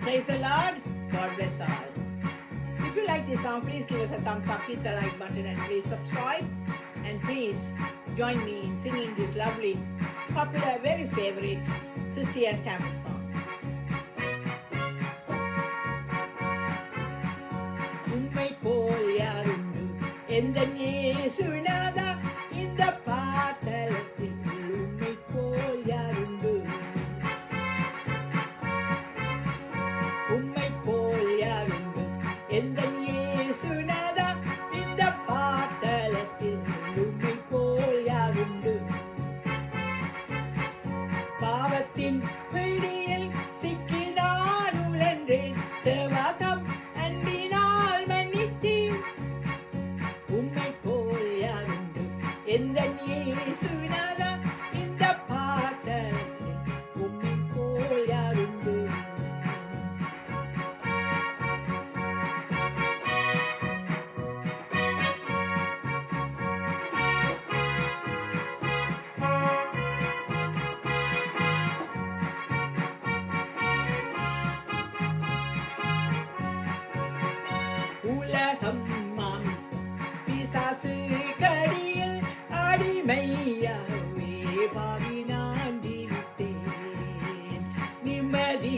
Praise the Lord. God bless all. If you like this song, please give us a thumbs up, hit the like button, and please subscribe. And please join me in singing this lovely, popular, very favorite Christian Tamil song. உம்மை போல் யாருண்டு எந்தன் இயேசுநாதா இந்த பாட்டலத்தில் உம்மை போல் யாருண்டு உம்மை போல் யாருண்டு எந்தன் இயேசுநாதா இந்த பாட்டலத்தில் உம்மை போல் யாருண்டு பாவத்தின் பிடியில் சிக்கினான் உழன்றேன் தேவாதம் அன்பினால் மன்னித்தீர் உம்மை போல் யாருண்டு எந்தன் இயேசுநாதா இந்த பாட்டலத்தில் உம்மை போல் யாருண்டு உலகம் மாமிசம் பிசாசு கடியில் அடிமையாகவே பாவி நான் ஜீவித்தேன் நிம்மதி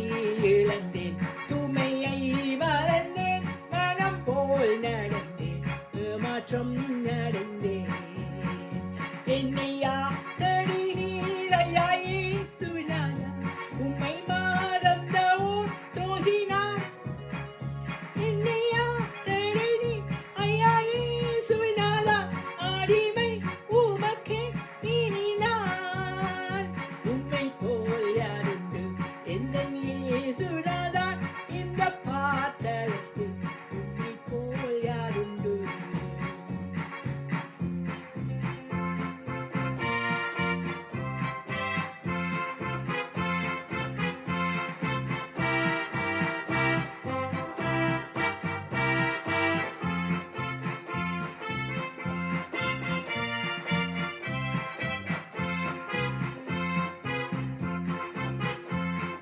இழந்தேன் சுமையை மறந்தேன் மனம் போல் நடந்தேன் மாற்றம் நடந்தேன் என்னையா தடி நீரையா இயேசுநாதா உம்மை மறந்த ஓர் சோதினார் என்னையா தடி நீ ஐயா இயேசுநாதா அடிமை உமக்கே இனி நான் உம்மை போல் யாருண்டு எந்தன் இயேசுநாதா இந்த பாட்டலத்தில் உம்மை போல் யாருண்டு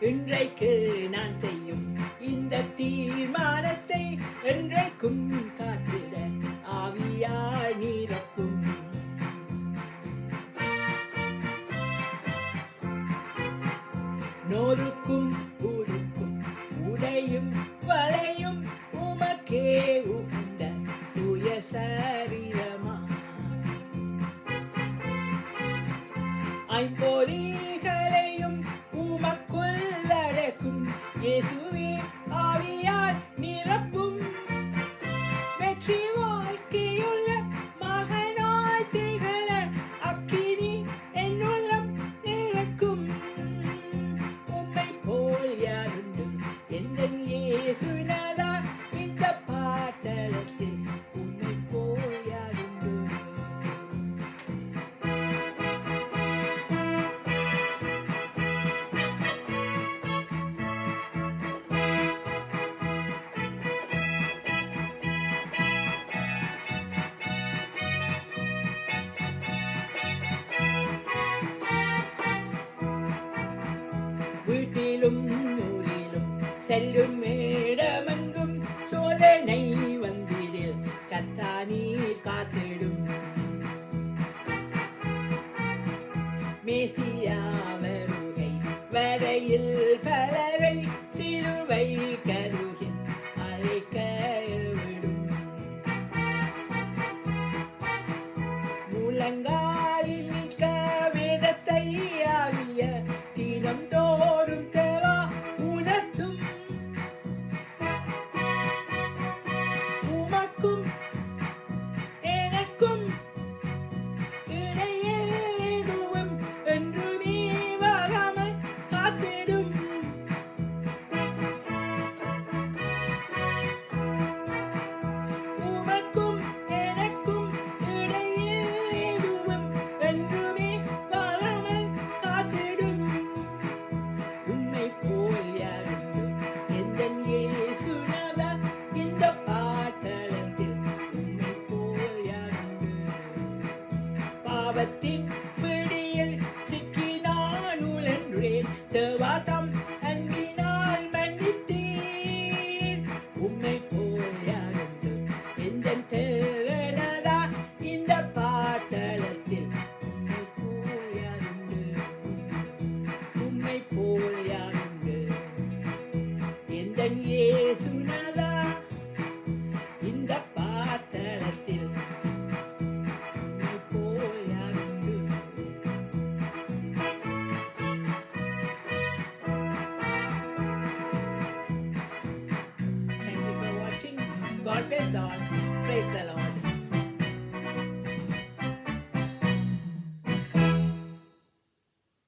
இன்றைக்கு நான் செய்யும் இந்த தீர்மானத்தை என்றைக்கும் காத்திட ஆவியாய் நிரப்பும் நோருக்கும் உடுக்கும் உடையும் வளையும் உமக்கே உகந்த தூய சரீரமா ஐம்பொறிகளையும் உமக்குள் அடக்கும் இயேசுவே ஆவியால் நிரப்பும் வெற்றி வாழ்க்கையுள்ள மகனாய் திகழ அக்கினி என்னுள்ளம் நிரக்கும் உம்மை போல் யாருண்டு எந்தன் இயேசுநாதா இந்த பாட்டலத்தில் உம்மை போல் யாருண்டு வீட்டிலும் ஊரிலும் செல்லும் இடமெங்கும் சோதனை வந்திடில் கர்த்தானீர் காத்திடும் மேசியா வருகை வரையில் பலரை சிலுவை கருகில் அழைக்க விடும் முழங்காலில் நிற்க வேதத்தை ஆகிய தினம் தோறும் தேவா உணர்த்தும் Cabezon.